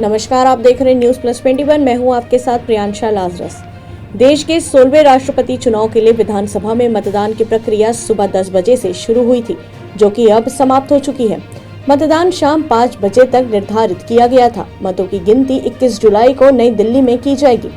नमस्कार, आप देख रहे हैं न्यूज प्लस 21। मैं हूं आपके साथ प्रियांशा लाजरस। देश के 16वें राष्ट्रपति चुनाव के लिए विधानसभा में मतदान की प्रक्रिया सुबह 10 बजे से शुरू हुई थी, जो कि अब समाप्त हो चुकी है। मतदान शाम 5 बजे तक निर्धारित किया गया था। मतों की गिनती 21 जुलाई को नई दिल्ली में की जाएगी।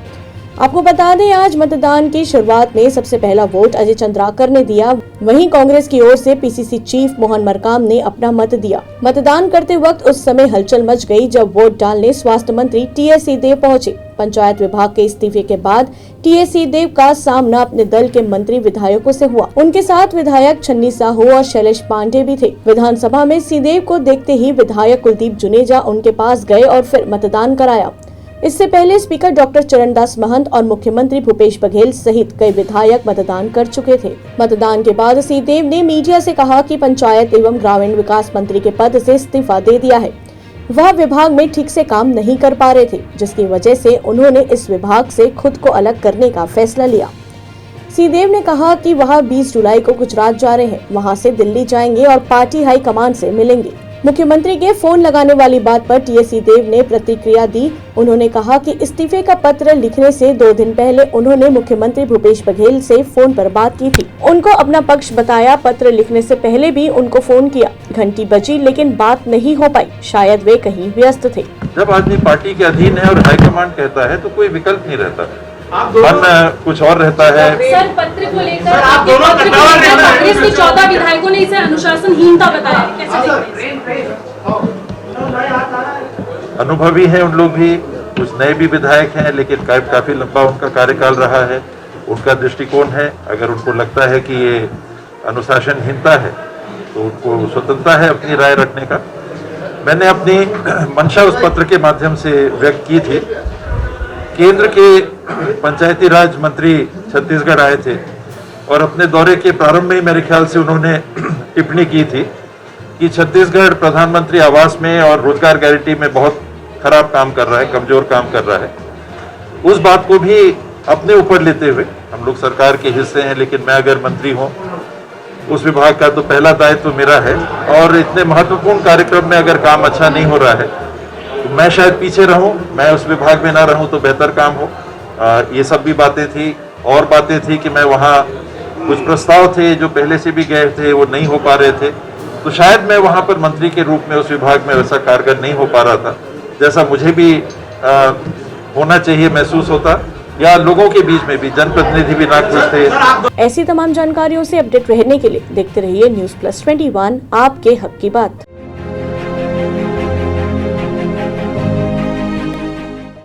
आपको बता दें, आज मतदान की शुरुआत में सबसे पहला वोट अजय चंद्राकर ने दिया। वहीं कांग्रेस की ओर से पीसीसी चीफ मोहन मरकाम ने अपना मत दिया। मतदान करते वक्त उस समय हलचल मच गई जब वोट डालने स्वास्थ्य मंत्री टीएस सिंहदेव पहुंचे। पंचायत विभाग के इस्तीफे के बाद टीएस सिंहदेव का सामना अपने दल के मंत्री विधायकों से हुआ। उनके साथ विधायक छन्नी साहू और शैलेश पांडे भी थे। विधानसभा में सिंहदेव को देखते ही विधायक कुलदीप जुनेजा उनके पास गए और फिर मतदान कराया। इससे पहले स्पीकर डॉक्टर चरणदास महंत और मुख्यमंत्री भूपेश बघेल सहित कई विधायक मतदान कर चुके थे। मतदान के बाद सिंहदेव ने मीडिया से कहा कि पंचायत एवं ग्रामीण विकास मंत्री के पद से इस्तीफा दे दिया है। वह विभाग में ठीक से काम नहीं कर पा रहे थे, जिसकी वजह से उन्होंने इस विभाग से खुद को अलग करने का फैसला लिया। सिंहदेव ने कहा कि वह 20 जुलाई को गुजरात जा रहे हैं, वहां से दिल्ली जाएंगे और पार्टी हाईकमान से मिलेंगे। मुख्यमंत्री के फोन लगाने वाली बात पर टीएस सिंहदेव ने प्रतिक्रिया दी। उन्होंने कहा कि इस्तीफे का पत्र लिखने से 2 दिन पहले उन्होंने मुख्यमंत्री भूपेश बघेल से फोन पर बात की थी। उनको अपना पक्ष बताया। पत्र लिखने से पहले भी उनको फोन किया। घंटी बजी लेकिन बात नहीं हो पाई। शायद वे कहीं व्यस्त थे। जब आदमी पार्टी के अधीन है और हाईकमान कहता है तो कोई विकल्प नहीं रहता, मन कुछ और रहता है। सर, पत्र को लेकर कांग्रेस के 14 विधायकों ने इसे अनुशासनहीनता बताया, कैसे देखते हैं? अनुभवी हैं उन लोग भी, कुछ नए भी विधायक हैं, लेकिन काफी लंबा उनका कार्यकाल रहा है। उनका दृष्टिकोण है। अगर उनको लगता है कि ये अनुशासनहीनता है तो उनको स्वतंत्रता है अपनी राय रखने का। मैंने अपनी मंशा उस पत्र के माध्यम से व्यक्त की थी। केंद्र के पंचायती राज मंत्री छत्तीसगढ़ आए थे और अपने दौरे के प्रारंभ में मेरे ख्याल से उन्होंने टिप्पणी की थी कि छत्तीसगढ़ प्रधानमंत्री आवास में और रोजगार गारंटी में बहुत खराब काम कर रहा है, कमजोर काम कर रहा है। उस बात को भी अपने ऊपर लेते हुए, हम लोग सरकार के हिस्से हैं, लेकिन मैं अगर मंत्री हूं, उस विभाग का तो पहला दायित्व तो मेरा है और इतने महत्वपूर्ण कार्यक्रम में अगर काम अच्छा नहीं हो रहा है तो मैं शायद पीछे रहूं, मैं उस विभाग में ना रहूं तो बेहतर काम हो। ये सब भी बातें थी। और बातें थी कि मैं वहाँ कुछ प्रस्ताव थे जो पहले से भी गए थे, वो नहीं हो पा रहे थे, तो शायद मैं वहाँ पर मंत्री के रूप में उस विभाग में वैसा कारगर नहीं हो पा रहा था जैसा मुझे भी होना चाहिए महसूस होता, या लोगों के बीच में भी जनप्रतिनिधि भी नाखुश थे। ऐसी तमाम जानकारियों से अपडेट रहने के लिए देखते रहिए न्यूज प्लस 21, आपके हक की बात।